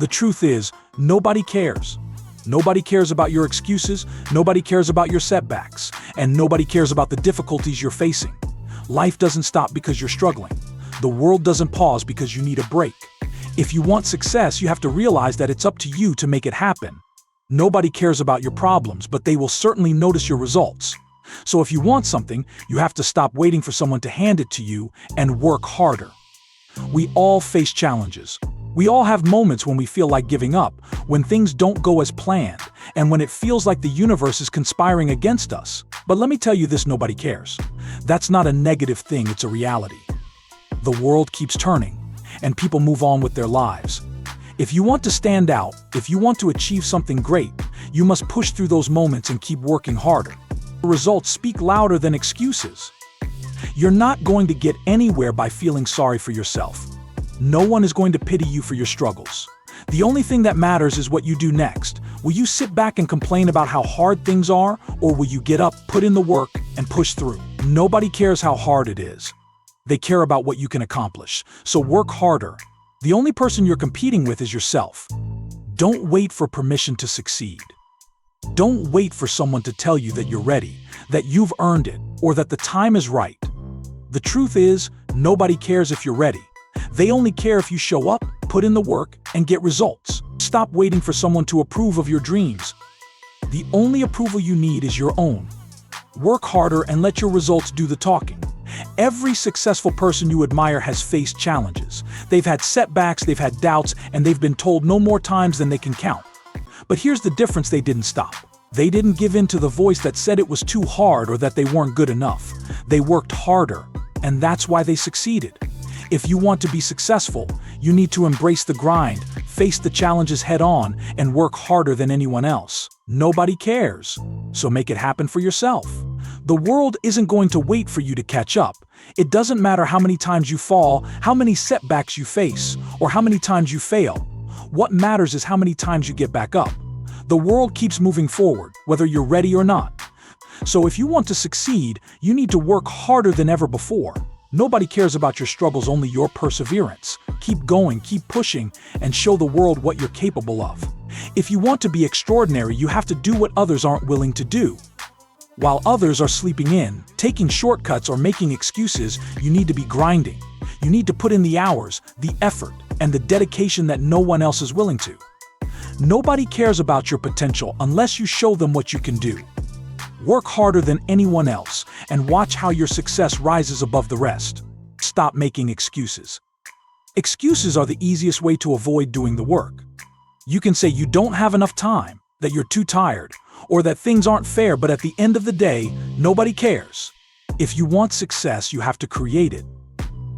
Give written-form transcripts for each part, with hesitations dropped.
The truth is, nobody cares. Nobody cares about your excuses, nobody cares about your setbacks, and nobody cares about the difficulties you're facing. Life doesn't stop because you're struggling. The world doesn't pause because you need a break. If you want success, you have to realize that it's up to you to make it happen. Nobody cares about your problems, but they will certainly notice your results. So if you want something, you have to stop waiting for someone to hand it to you and work harder. We all face challenges. We all have moments when we feel like giving up, when things don't go as planned, and when it feels like the universe is conspiring against us. But let me tell you this, nobody cares. That's not a negative thing, it's a reality. The world keeps turning, and people move on with their lives. If you want to stand out, if you want to achieve something great, you must push through those moments and keep working harder. The results speak louder than excuses. You're not going to get anywhere by feeling sorry for yourself. No one is going to pity you for your struggles. The only thing that matters is what you do next. Will you sit back and complain about how hard things are, or will you get up, put in the work, and push through? Nobody cares how hard it is. They care about what you can accomplish. So work harder. The only person you're competing with is yourself. Don't wait for permission to succeed. Don't wait for someone to tell you that you're ready, that you've earned it, or that the time is right. The truth is, nobody cares if you're ready. They only care if you show up, put in the work, and get results. Stop waiting for someone to approve of your dreams. The only approval you need is your own. Work harder and let your results do the talking. Every successful person you admire has faced challenges. They've had setbacks, they've had doubts, and they've been told no more times than they can count. But here's the difference: they didn't stop. They didn't give in to the voice that said it was too hard or that they weren't good enough. They worked harder, and that's why they succeeded. If you want to be successful, you need to embrace the grind, face the challenges head on, and work harder than anyone else. Nobody cares, so make it happen for yourself. The world isn't going to wait for you to catch up. It doesn't matter how many times you fall, how many setbacks you face, or how many times you fail. What matters is how many times you get back up. The world keeps moving forward, whether you're ready or not. So if you want to succeed, you need to work harder than ever before. Nobody cares about your struggles, only your perseverance. Keep going, keep pushing, and show the world what you're capable of. If you want to be extraordinary, you have to do what others aren't willing to do. While others are sleeping in, taking shortcuts, or making excuses, you need to be grinding. You need to put in the hours, the effort, and the dedication that no one else is willing to. Nobody cares about your potential unless you show them what you can do. Work harder than anyone else and watch how your success rises above the rest. Stop making excuses. Excuses are the easiest way to avoid doing the work. You can say you don't have enough time, that you're too tired, or that things aren't fair, but at the end of the day, nobody cares. If you want success, you have to create it.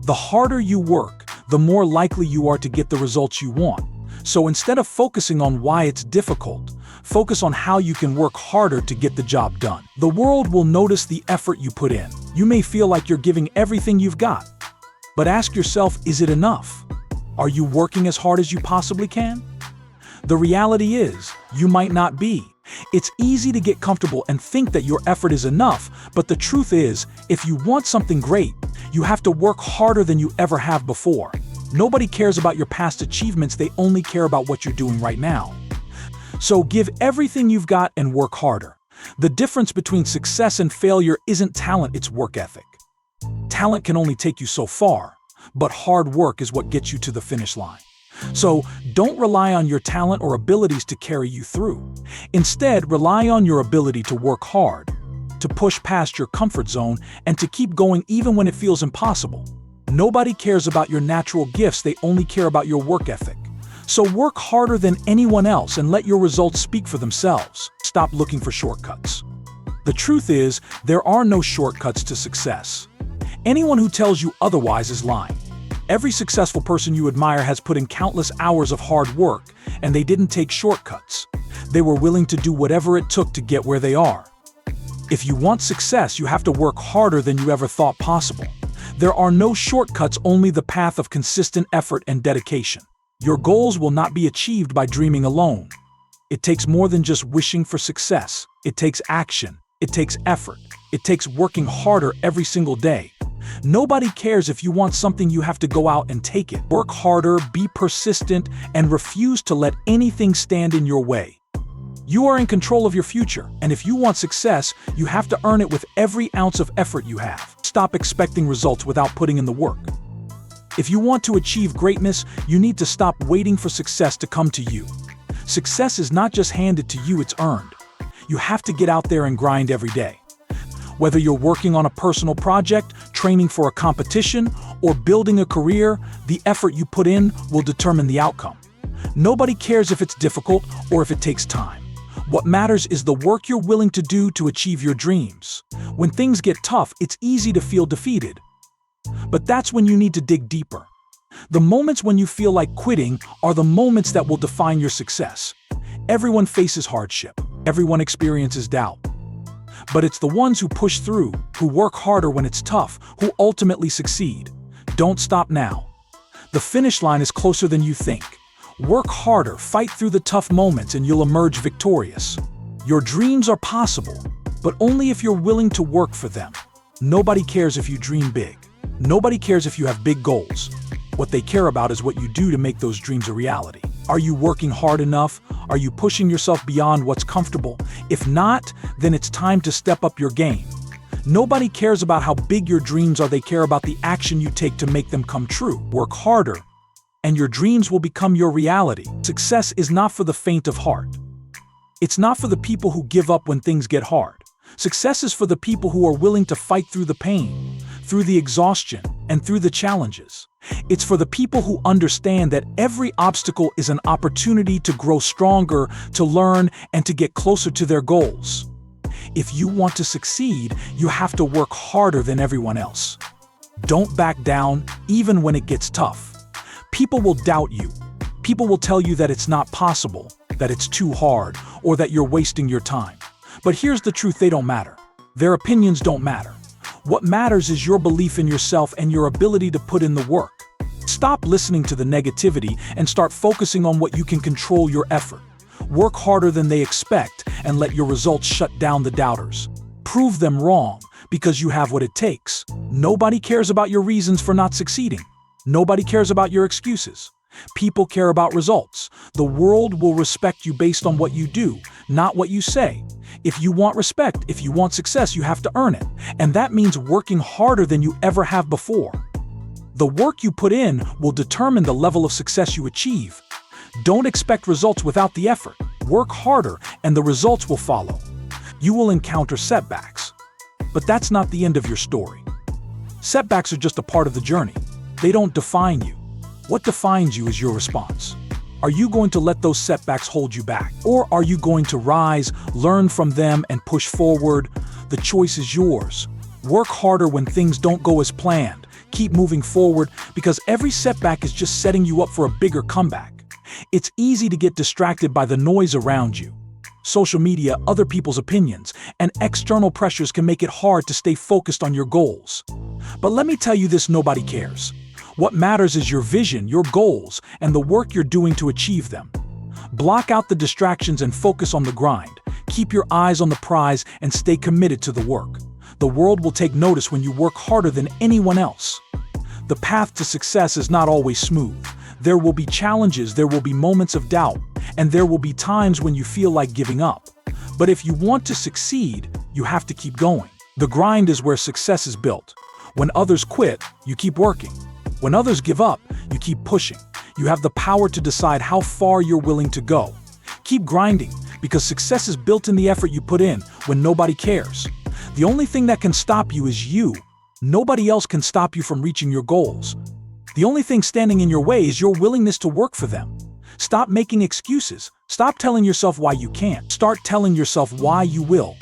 The harder you work, the more likely you are to get the results you want. So instead of focusing on why it's difficult, focus on how you can work harder to get the job done. The world will notice the effort you put in. You may feel like you're giving everything you've got, but ask yourself, is it enough? Are you working as hard as you possibly can? The reality is, you might not be. It's easy to get comfortable and think that your effort is enough, but the truth is, if you want something great, you have to work harder than you ever have before. Nobody cares about your past achievements, they only care about what you're doing right now. So give everything you've got and work harder. The difference between success and failure isn't talent, it's work ethic. Talent can only take you so far, but hard work is what gets you to the finish line. So don't rely on your talent or abilities to carry you through. Instead, rely on your ability to work hard, to push past your comfort zone, and to keep going even when it feels impossible. Nobody cares about your natural gifts, they only care about your work ethic. So work harder than anyone else and let your results speak for themselves. Stop looking for shortcuts. The truth is, there are no shortcuts to success. Anyone who tells you otherwise is lying. Every successful person you admire has put in countless hours of hard work, and they didn't take shortcuts. They were willing to do whatever it took to get where they are. If you want success, you have to work harder than you ever thought possible. There are no shortcuts, only the path of consistent effort and dedication. Your goals will not be achieved by dreaming alone. It takes more than just wishing for success. It takes action. It takes effort. It takes working harder every single day. Nobody cares if you want something, you have to go out and take it. Work harder, be persistent, and refuse to let anything stand in your way. You are in control of your future, and if you want success, you have to earn it with every ounce of effort you have. Stop expecting results without putting in the work. If you want to achieve greatness, you need to stop waiting for success to come to you. Success is not just handed to you, it's earned. You have to get out there and grind every day. Whether you're working on a personal project, training for a competition, or building a career, the effort you put in will determine the outcome. Nobody cares if it's difficult or if it takes time. What matters is the work you're willing to do to achieve your dreams. When things get tough, it's easy to feel defeated. But that's when you need to dig deeper. The moments when you feel like quitting are the moments that will define your success. Everyone faces hardship. Everyone experiences doubt. But it's the ones who push through, who work harder when it's tough, who ultimately succeed. Don't stop now. The finish line is closer than you think. Work harder, fight through the tough moments, and you'll emerge victorious. Your dreams are possible, but only if you're willing to work for them. Nobody cares if you dream big. Nobody cares if you have big goals. What they care about is what you do to make those dreams a reality. Are you working hard enough? Are you pushing yourself beyond what's comfortable? If not, then it's time to step up your game. Nobody cares about how big your dreams are, they care about the action you take to make them come true. Work harder, and your dreams will become your reality. Success is not for the faint of heart. It's not for the people who give up when things get hard. Success is for the people who are willing to fight through the pain, through the exhaustion, and through the challenges. It's for the people who understand that every obstacle is an opportunity to grow stronger, to learn, and to get closer to their goals. If you want to succeed, you have to work harder than everyone else. Don't back down, even when it gets tough. People will doubt you. People will tell you that it's not possible, that it's too hard, or that you're wasting your time. But here's the truth, they don't matter. Their opinions don't matter. What matters is your belief in yourself and your ability to put in the work. Stop listening to the negativity and start focusing on what you can control: your effort. Work harder than they expect and let your results shut down the doubters. Prove them wrong because you have what it takes. Nobody cares about your reasons for not succeeding. Nobody cares about your excuses. People care about results. The world will respect you based on what you do, not what you say. If you want respect, if you want success, you have to earn it. And that means working harder than you ever have before. The work you put in will determine the level of success you achieve. Don't expect results without the effort. Work harder and the results will follow. You will encounter setbacks. But that's not the end of your story. Setbacks are just a part of the journey. They don't define you. What defines you is your response. Are you going to let those setbacks hold you back? Or are you going to rise, learn from them, and push forward? The choice is yours. Work harder when things don't go as planned. Keep moving forward because every setback is just setting you up for a bigger comeback. It's easy to get distracted by the noise around you. Social media, other people's opinions, and external pressures can make it hard to stay focused on your goals. But let me tell you this, nobody cares. What matters is your vision, your goals, and the work you're doing to achieve them. Block out the distractions and focus on the grind. Keep your eyes on the prize and stay committed to the work. The world will take notice when you work harder than anyone else. The path to success is not always smooth. There will be challenges, there will be moments of doubt, and there will be times when you feel like giving up. But if you want to succeed, you have to keep going. The grind is where success is built. When others quit, you keep working. When others give up, you keep pushing. You have the power to decide how far you're willing to go. Keep grinding, because success is built in the effort you put in when nobody cares. The only thing that can stop you is you. Nobody else can stop you from reaching your goals. The only thing standing in your way is your willingness to work for them. Stop making excuses. Stop telling yourself why you can't. Start telling yourself why you will.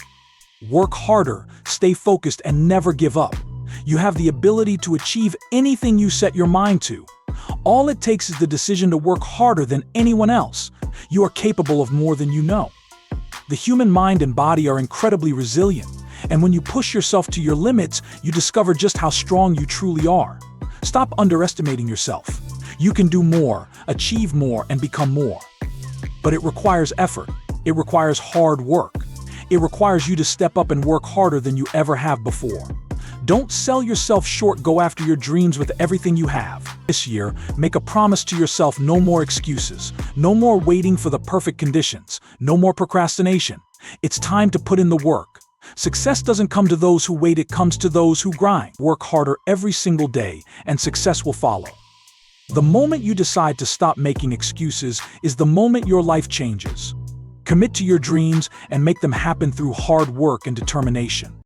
Work harder, stay focused, and never give up. You have the ability to achieve anything you set your mind to. All it takes is the decision to work harder than anyone else. You are capable of more than you know. The human mind and body are incredibly resilient, and when you push yourself to your limits, you discover just how strong you truly are. Stop underestimating yourself. You can do more, achieve more, and become more. But it requires effort. It requires hard work. It requires you to step up and work harder than you ever have before. Don't sell yourself short. Go after your dreams with everything you have. This year, make a promise to yourself: no more excuses, no more waiting for the perfect conditions, no more procrastination. It's time to put in the work. Success doesn't come to those who wait, it comes to those who grind. Work harder every single day, and success will follow. The moment you decide to stop making excuses is the moment your life changes. Commit to your dreams and make them happen through hard work and determination.